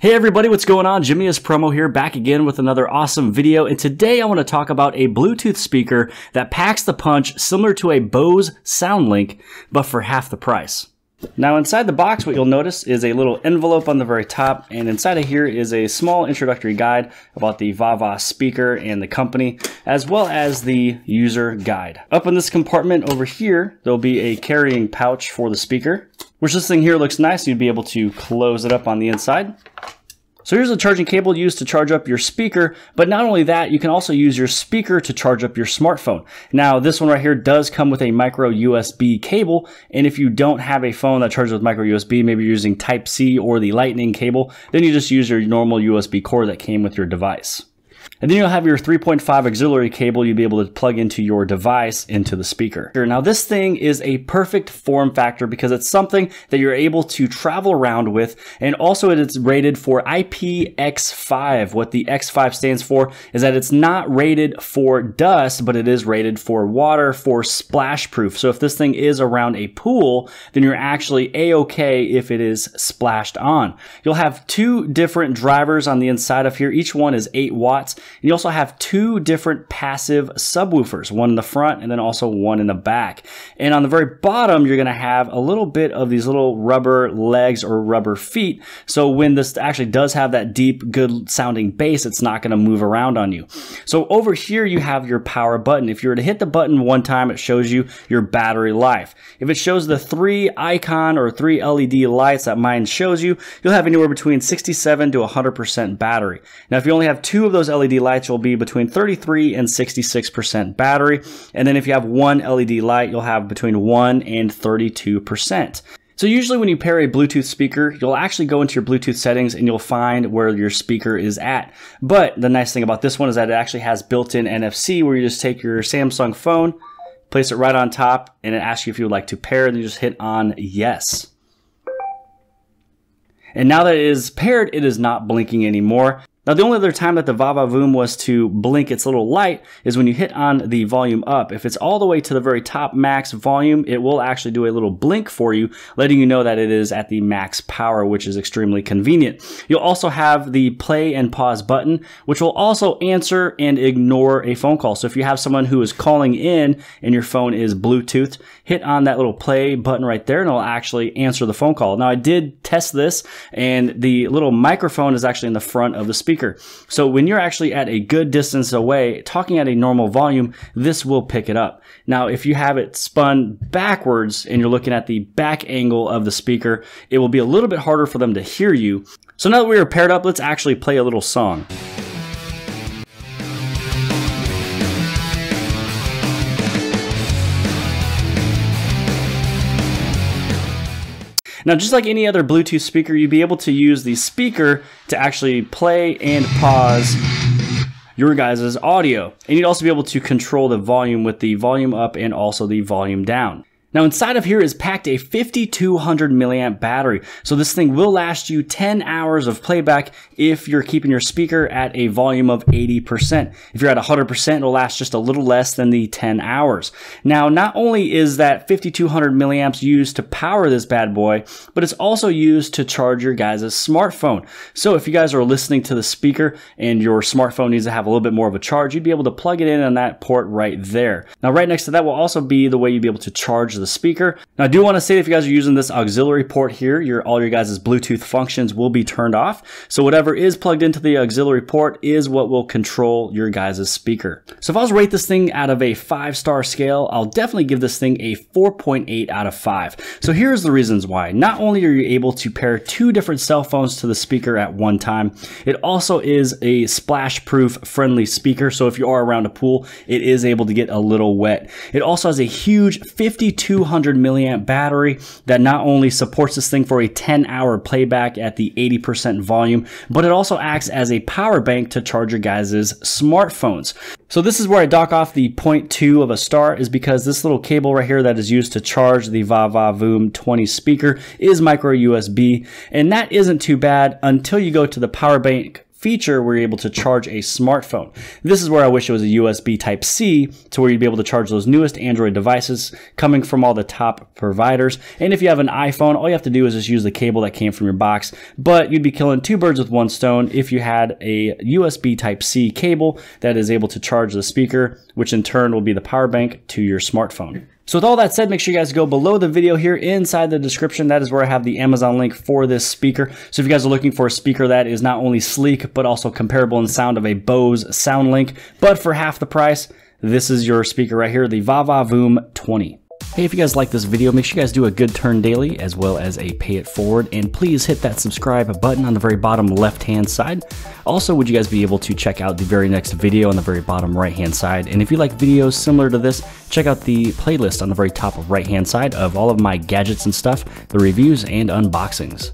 Hey everybody, what's going on? Jimmyispromo here, back again with another awesome video, and today I want to talk about a Bluetooth speaker that packs the punch similar to a Bose SoundLink, but for half the price. Now inside the box, what you'll notice is a little envelope on the very top, and inside of here is a small introductory guide about the VaVa speaker and the company, as well as the user guide. Up in this compartment over here, there'll be a carrying pouch for the speaker, which this thing here looks nice. You'd be able to close it up on the inside. So here's a charging cable used to charge up your speaker, but not only that, you can also use your speaker to charge up your smartphone. Now this one right here does come with a micro USB cable, and if you don't have a phone that charges with micro USB, maybe you're using Type-C or the Lightning cable, then you just use your normal USB cord that came with your device. And then you'll have your 3.5 auxiliary cable you'll be able to plug into your device into the speaker. Now this thing is a perfect form factor because it's something that you're able to travel around with, and also it is rated for IPX5. What the X5 stands for is that it's not rated for dust, but it is rated for water, for splash proof. So if this thing is around a pool, then you're actually a-okay if it is splashed on. You'll have two different drivers on the inside of here. Each one is 8 watts. And you also have two different passive subwoofers, one in the front and then also one in the back. And on the very bottom, you're going to have a little bit of these little rubber legs or rubber feet. So when this actually does have that deep, good sounding bass, it's not going to move around on you. So over here, you have your power button. If you were to hit the button one time, it shows you your battery life. If it shows the 3 icon or 3 LED lights that mine shows you, you'll have anywhere between 67 to 100% battery. Now, if you only have 2 of those LED lights, will be between 33 and 66% battery. And then if you have 1 LED light, you'll have between 1 and 32%. So usually when you pair a Bluetooth speaker, you'll actually go into your Bluetooth settings and you'll find where your speaker is at. But the nice thing about this one is that it actually has built-in NFC, where you just take your Samsung phone, place it right on top, and it asks you if you would like to pair, and you just hit on yes. And now that it is paired, it is not blinking anymore. Now, the only other time that the VaVa Voom was to blink its little light is when you hit on the volume up. If it's all the way to the very top max volume, it will actually do a little blink for you, letting you know that it is at the max power, which is extremely convenient. You'll also have the play and pause button, which will also answer and ignore a phone call. So if you have someone who is calling in and your phone is Bluetooth, hit on that little play button right there and it'll actually answer the phone call. Now, I did test this, and the little microphone is actually in the front of the speaker. So when you're actually at a good distance away, talking at a normal volume, this will pick it up. Now, if you have it spun backwards and you're looking at the back angle of the speaker, it will be a little bit harder for them to hear you. So now that we are paired up, let's actually play a little song. Now, just like any other Bluetooth speaker, you'd be able to use the speaker to actually play and pause your guys' audio. And you'd also be able to control the volume with the volume up and also the volume down. Now inside of here is packed a 5200 milliamp battery. So this thing will last you 10 hours of playback if you're keeping your speaker at a volume of 80%. If you're at 100%, it'll last just a little less than the 10 hours. Now, not only is that 5200 milliamps used to power this bad boy, but it's also used to charge your guys' smartphone. So if you guys are listening to the speaker and your smartphone needs to have a little bit more of a charge, you'd be able to plug it in on that port right there. Now, right next to that will also be the way you'd be able to charge the speaker. Now, I do want to say, if you guys are using this auxiliary port here, all your guys' Bluetooth functions will be turned off. So whatever is plugged into the auxiliary port is what will control your guys' speaker. So if I was to rate this thing out of a 5-star scale, I'll definitely give this thing a 4.8 out of 5. So here's the reasons why. Not only are you able to pair 2 different cell phones to the speaker at one time, it also is a splash-proof friendly speaker. So if you are around a pool, it is able to get a little wet. It also has a huge 5200 milliamp battery that not only supports this thing for a 10-hour playback at the 80% volume, but it also acts as a power bank to charge your guys' smartphones. So this is where I dock off the 0.2 of a star, is because this little cable right here that is used to charge the VaVa Voom 20 speaker is micro USB, and that isn't too bad until you go to the power bank feature where you're able to charge a smartphone. This is where I wish it was a USB Type-C to where you'd be able to charge those newest Android devices coming from all the top providers. And if you have an iPhone, all you have to do is just use the cable that came from your box, but you'd be killing two birds with one stone if you had a USB Type-C cable that is able to charge the speaker, which in turn will be the power bank to your smartphone. So with all that said, make sure you guys go below the video here inside the description. That is where I have the Amazon link for this speaker. So if you guys are looking for a speaker that is not only sleek, but also comparable in sound of a Bose SoundLink, but for half the price, this is your speaker right here, the VaVa Voom 20. Hey, if you guys like this video, make sure you guys do a good turn daily as well as a pay it forward, and please hit that subscribe button on the very bottom left-hand side. Also, would you guys be able to check out the very next video on the very bottom right-hand side? And if you like videos similar to this, check out the playlist on the very top right-hand side of all of my gadgets and stuff, the reviews and unboxings.